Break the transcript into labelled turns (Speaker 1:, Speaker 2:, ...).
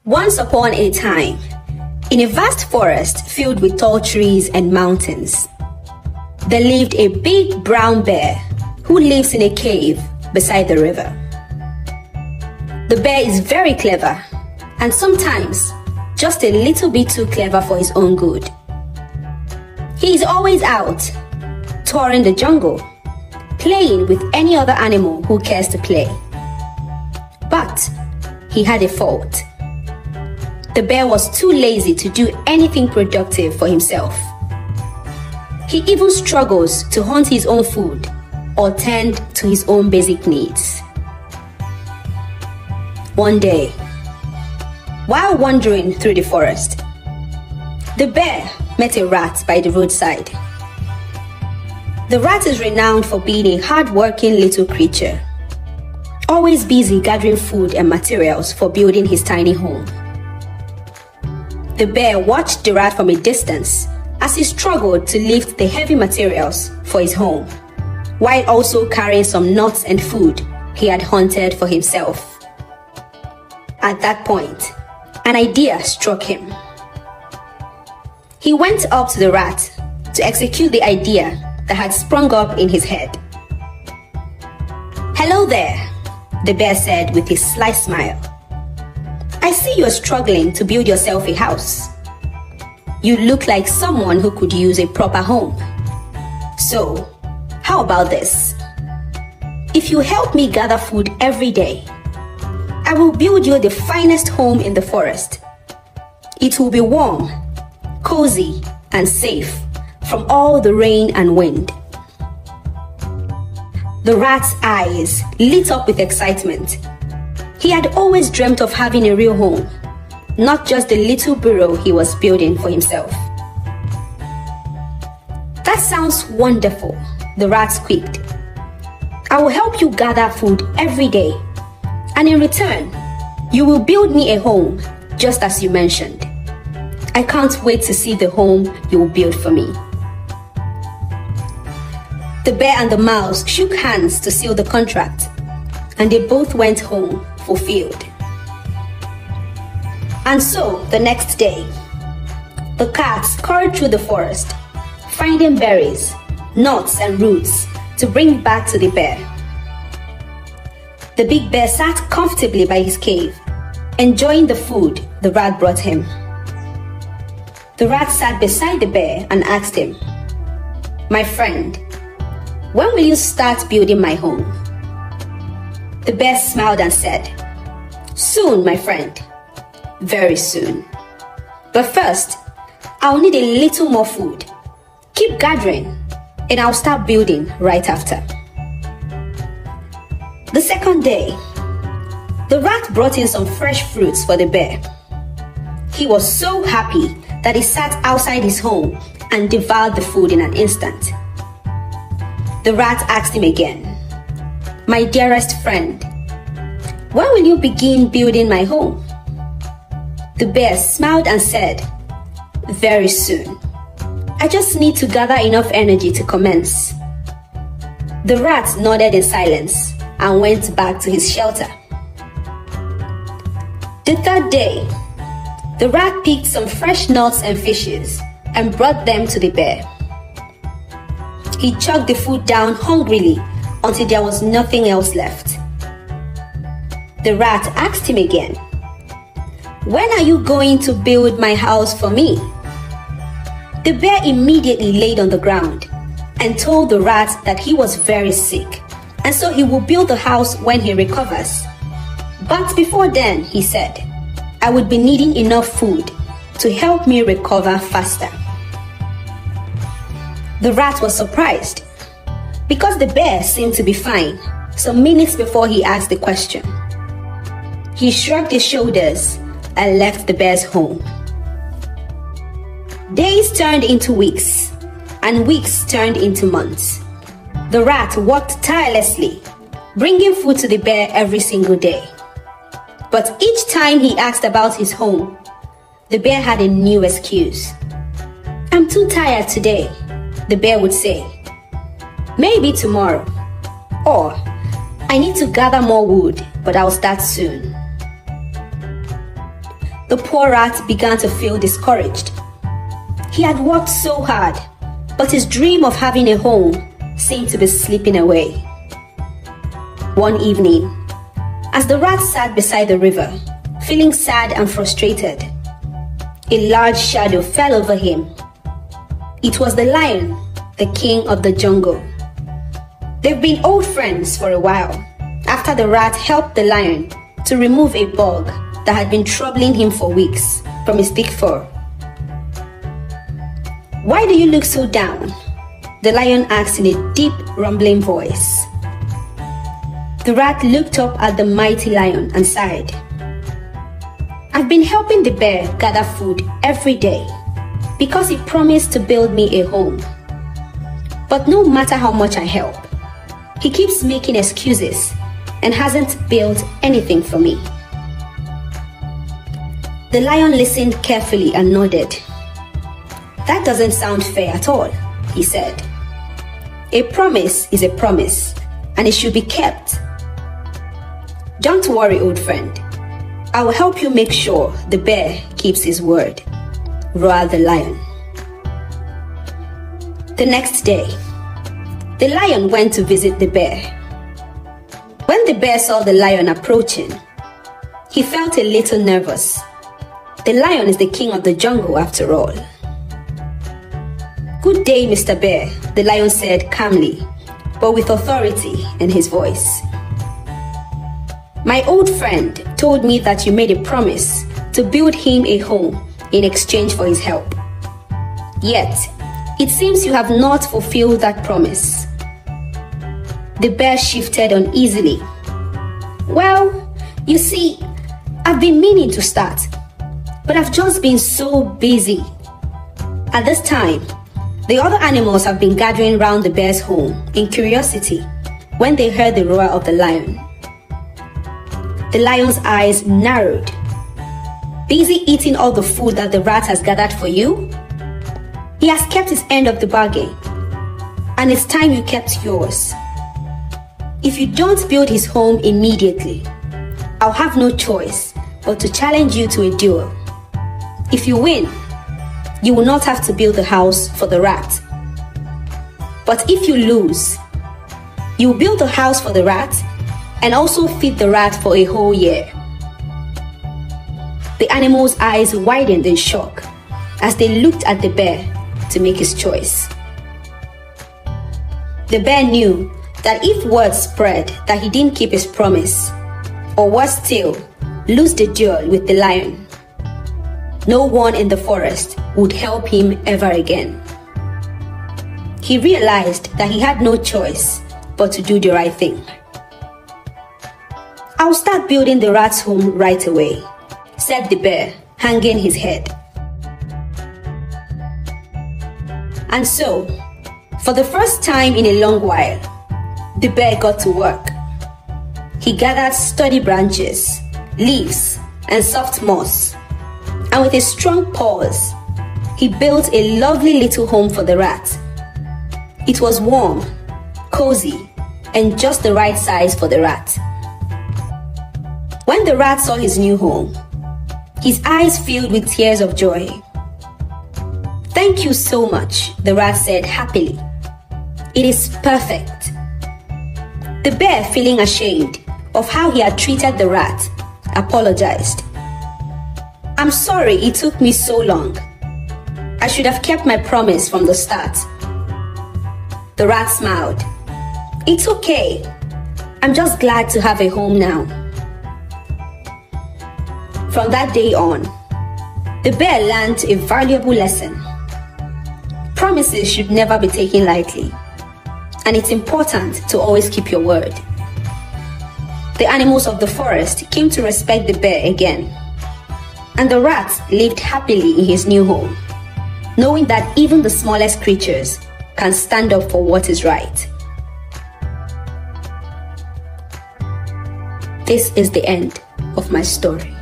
Speaker 1: Once upon a time, in a vast forest filled with tall trees and mountains, there lived a big brown bear who lives in a cave beside the river. The bear is very clever and sometimes just a little bit too clever for his own good. He is always out, touring the jungle, playing with any other animal who cares to play. But he had a fault. The bear was too lazy to do anything productive for himself. He even struggles to hunt his own food or tend to his own basic needs. One day, while wandering through the forest, the bear met a rat by the roadside. The rat is renowned for being a hard-working little creature, always busy gathering food and materials for building his tiny home. The bear watched the rat from a distance as he struggled to lift the heavy materials for his home, while also carrying some nuts and food he had hunted for himself. At that point, an idea struck him. He went up to the rat to execute the idea that had sprung up in his head. "Hello there," the bear said with a sly smile. "I see you're struggling to build yourself a house. You look like someone who could use a proper home. So, how about this? If you help me gather food every day, I will build you the finest home in the forest. It will be warm, cozy, and safe from all the rain and wind." The rat's eyes lit up with excitement. He had always dreamt of having a real home, not just the little burrow he was building for himself. "That sounds wonderful," the rat squeaked. "I will help you gather food every day, and in return, you will build me a home just as you mentioned. I can't wait to see the home you will build for me." The bear and the mouse shook hands to seal the contract, and they both went home fulfilled. And so, the next day, the cat scurried through the forest, finding berries, nuts, and roots to bring back to the bear. The big bear sat comfortably by his cave, enjoying the food the rat brought him. The rat sat beside the bear and asked him, "My friend, when will you start building my home?" The bear smiled and said, "Soon, my friend, very soon. But first, I'll need a little more food. Keep gathering, and I'll start building right after." The second day, the rat brought in some fresh fruits for the bear. He was so happy that he sat outside his home and devoured the food in an instant. The rat asked him again, "My dearest friend, when will you begin building my home?" The bear smiled and said, "Very soon. I just need to gather enough energy to commence." The rat nodded in silence and went back to his shelter. The third day, the rat picked some fresh nuts and fishes and brought them to the bear. He chugged the food down hungrily until there was nothing else left. The rat asked him again, "When are you going to build my house for me?" The bear immediately laid on the ground and told the rat that he was very sick, and so he will build the house when he recovers. But before then, he said, "I would be needing enough food to help me recover faster." The rat was surprised because the bear seemed to be fine some minutes before he asked the question. He shrugged his shoulders and left the bear's home. Days turned into weeks, and weeks turned into months. The rat worked tirelessly, bringing food to the bear every single day. But each time he asked about his home, the bear had a new excuse. "I'm too tired today," the bear would say. "Maybe tomorrow." Or, "I need to gather more wood, but I'll start soon." the poor rat began to feel discouraged. He had worked so hard, but his dream of having a home seemed to be slipping away. One evening, as the rat sat beside the river, feeling sad and frustrated, a large shadow fell over him. It was the lion, the king of the jungle. They've been old friends for a while, after the rat helped the lion to remove a bug that had been troubling him for weeks from his thick fur. "Why do you look so down?" the lion asked in a deep, rumbling voice. The rat looked up at the mighty lion and sighed. "I've been helping the bear gather food every day because he promised to build me a home. But no matter how much I help, he keeps making excuses and hasn't built anything for me." The lion listened carefully and nodded. "That doesn't sound fair at all," he said. "A promise is a promise, and it should be kept. Don't worry, old friend. I will help you make sure the bear keeps his word," roared the lion. The next day, the lion went to visit the bear. When the bear saw the lion approaching, he felt a little nervous. The lion is the king of the jungle after all. "Good day, Mr. Bear," the lion said calmly, but with authority in his voice. "My old friend told me that you made a promise to build him a home in exchange for his help. Yet, it seems you have not fulfilled that promise." The bear shifted uneasily. "Well, you see, I've been meaning to start, but I've just been so busy. At this time, the other animals have been gathering round the bear's home in curiosity when they heard the roar of the lion." The lion's eyes narrowed. "Busy eating all the food that the rat has gathered for you? He has kept his end of the bargain, and it's time you kept yours. If you don't build his home immediately, I'll have no choice but to challenge you to a duel. If you win, you will not have to build the house for the rat. But if you lose, you will build the house for the rat and also feed the rat for a whole year." The animal's eyes widened in shock as they looked at the bear to make his choice. The bear knew that if word spread that he didn't keep his promise, or worse still, lose the duel with the lion, no one in the forest would help him ever again. He realized that he had no choice but to do the right thing. "I'll start building the rat's home right away," said the bear, hanging his head. And so, for the first time in a long while, the bear got to work. He gathered sturdy branches, leaves, and soft moss, and with his strong paws, he built a lovely little home for the rat. It was warm, cozy, and just the right size for the rat. When the rat saw his new home, his eyes filled with tears of joy. "Thank you so much," the rat said happily. "It is perfect." The bear, feeling ashamed of how he had treated the rat, apologized. "I'm sorry it took me so long. I should have kept my promise from the start." The rat smiled. "It's okay. I'm just glad to have a home now." From that day on, the bear learned a valuable lesson. Promises should never be taken lightly, and it's important to always keep your word. The animals of the forest came to respect the bear again, and the rat lived happily in his new home, knowing that even the smallest creatures can stand up for what is right. This is the end of my story.